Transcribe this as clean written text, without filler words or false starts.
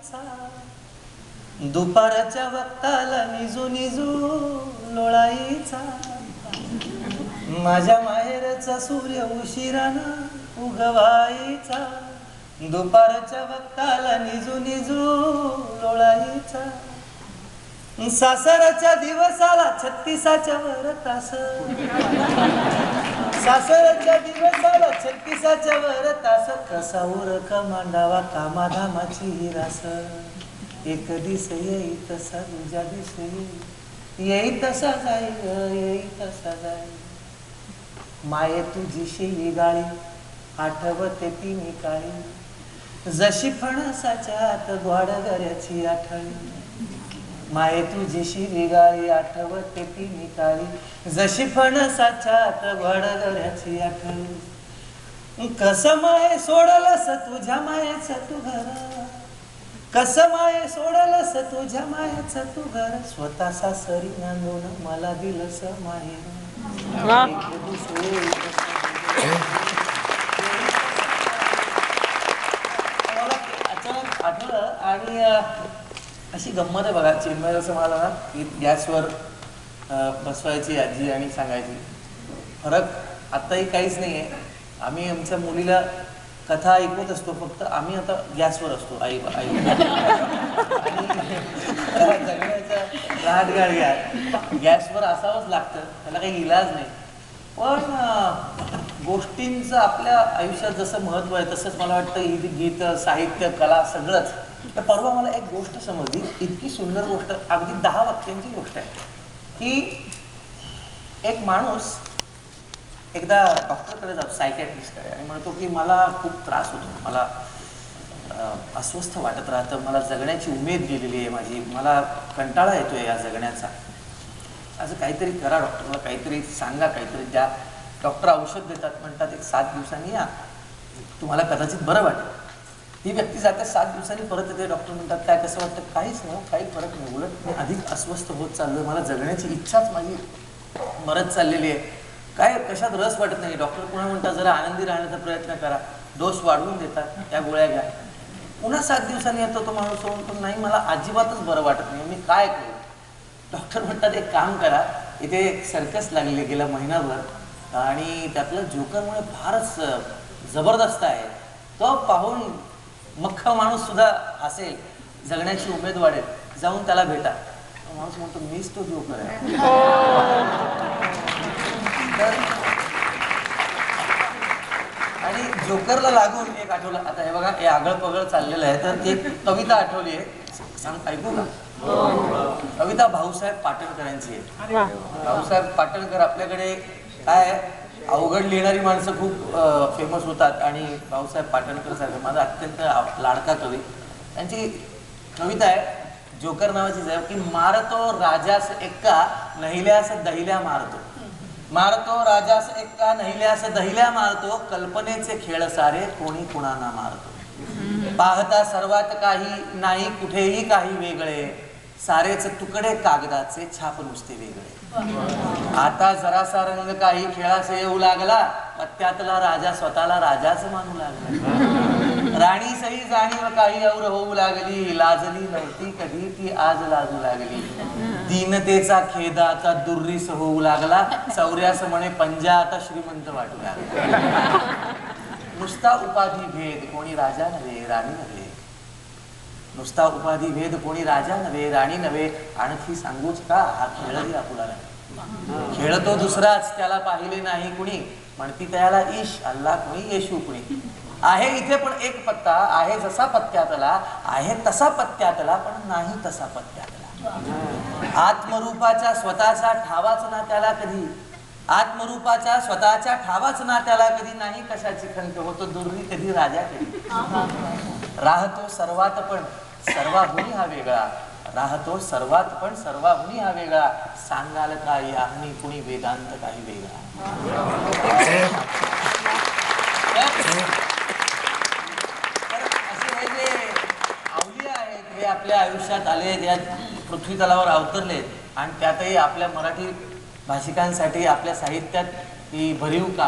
लोळायचा, दुपारच्या वक्ताला निजू निजू लोळायचा, माझ्या माहेरचा सूर्य उशिरानं उगवायचा, दुपारच्या वक्ताला निजू निजू लोळायचा, सासरच्या दिवसाला 36च्या वर तास, सासरच्या दिवसाला 36च्या वर तास, कसा उरक मांडावा कामाधामाची रास, एक दिस येई तसा दुजा दिस येई तसा जाई येई तसा जाई, माये तुझी शिवी गाळी आठवते ती मी काळी, जशी फणसाच्या आत गोड गऱ्याची आठळी, माये तुझी शिवी गाळी आठवते ती मी काळी, जशी फणसाच्या आत गोड गऱ्याची आठळी, कसं माये सोडलंस तुझ्या मायेच तू घर, कसं माये सोडलंस तुझ्या मायेच तू घर, स्वतः सासरी नांदून मला दिलंस माहेर, अचानक आठवलं. आणि अशी गंमत आहे बघा, चेन्नई असं मला ना की गॅसवर बसवायची आजी आणि सांगायची. फरक आत्ताही काहीच नाही आहे. आम्ही आमच्या मुलीला कथा ऐकवत असतो, फक्त आम्ही आता गॅसवर असतो आई आई आणि जगण्याच्या राहतगाड्या गॅसवर असावंच लागतं, त्याला काही इलाज नाही. पण गोष्टींचं आपल्या आयुष्यात जसं महत्त्व आहे तसंच मला वाटतं ही गीत साहित्य कला सगळंच. तर परवा मला एक गोष्ट समजली, इतकी सुंदर गोष्ट, अगदी 10 वाक्यांची गोष्ट आहे की एक माणूस एकदा डॉक्टरकडे जातो, सायकॅट्रिस्टकडे, आणि म्हणतो की मला खूप त्रास होतो, मला अस्वस्थ वाटत राहतं, मला जगण्याची उमेद गेलेली आहे माझी, मला कंटाळा येतोय या जगण्याचा, असं काहीतरी करा डॉक्टर, मला काहीतरी सांगा, काहीतरी द्या. डॉक्टर औषध देतात, म्हणतात एक 7 दिवसांनी या, तुम्हाला कदाचित बरं वाटेल. ही व्यक्ती जाते, 7 दिवसांनी परत येते. डॉक्टर म्हणतात काय कसं वाटतं? काहीच नाही, काही फरक नाही, उलट मी अधिक अस्वस्थ होत चाललोय, मला जगण्याची इच्छाच माझी मरत चाललेली आहे, काय कशात रस वाटत नाही. डॉक्टर पुन्हा म्हणतात जरा आनंदी राहण्याचा प्रयत्न करा, डोस वाढवून देतात, त्या गोळ्या घ्या. पुन्हा 7 दिवसांनी येतो तो माणूस, म्हणतो नाही मला अजिबातच बरं वाटत नाही, मी काय करू? डॉक्टर म्हणतात एक काम करा, इथे एक सर्कस लागले गेला महिनाभर आणि त्यातलं जोकरमुळे फारच जबरदस्त आहे, तो पाहून मख्खा माणूस सुद्धा हसेल, जगण्याची उमेद वाढेल, जाऊन त्याला भेटा. माणूस म्हणतो मीच तो जोकर आहे. आणि जोकरला लागून एक आठवलं, आता हे बघा हे आगळ पगळ चाललेलं आहे, तर एक कविता आठवली आहे, सांग ऐकू का? कविता भाऊसाहेब पाटणकरांची आहे. भाऊसाहेब पाटणकर आपल्याकडे काय अवघड लिहिणारी माणसं खूप फेमस होतात, आणि भाऊसाहेब पाटणकर सारखं माझा अत्यंत लाडका कवी, त्यांची कविता आहे जोकर नावाची आहे की मारतो राजास एक्का नहिल्यास दहिल्या मारतो, मारतो राजास एक्का नहिल्यास दहिल्या मारतो, कल्पनेचे खेळ सारे कोणी कुणाना मारतो, पाहता सर्वात काही नाही कुठेही काही वेगळे, सारेच तुकडे कागदाचे छाप नुसते वेगळे, आता जरासा रंग काही खेळास येऊ लागला, पत्त्यातला राजा स्वतःला राजाच मानू लागला, राणी सही जाणीव काही और होऊ लागली, लाजली नव्हती कधी ती आज लाजू लागली, दीनतेचा खेद आता दुर्रीस होऊ लागला, चौर्यास म्हणे पंजा आता श्रीमंत वाटू लागला, नुसता उपाधी भेद कोणी राजा नव्हे राणी नव्हे, नुसता उपाधी भेद कोणी राजा नव्हे राणी नव्हे, आणखी सांगूच का हा खेळही आपुला नाही, खेळतो दुसराच त्याला पाहिले नाही कुणी, म्हणती त्याला ईश अल्लाह कुणी येशू कुणी, आहे इथे पण एक पत्ता, आहे जसा पत्त्यातला, आहे तसा पत्त्यातला, पण नाही तसा पत्त्यातला, आत्मरूपाच्या स्वतःचा ठावाच ना त्याला कधी, आत्मरूपाच्या स्वतःच्या ठावाच ना त्याला कधी, नाही कशाची खंत होतो दुर्री कधी राजा कधी, राहतो सर्वात पण सर्वाहुनी हा वेगळा, राहतो सर्वात पण सर्वाहुनी हा वेगळा, सांगाल काही आणि कुणी वेदांत काही वेगळा. असे हे जे अवलिया आहेत हे आपल्या आयुष्यात आले, या पृथ्वी तलावर अवतरले, आणि त्यातही आपल्या मराठी भाषिकांसाठी आपल्या साहित्यात ही भरीव काम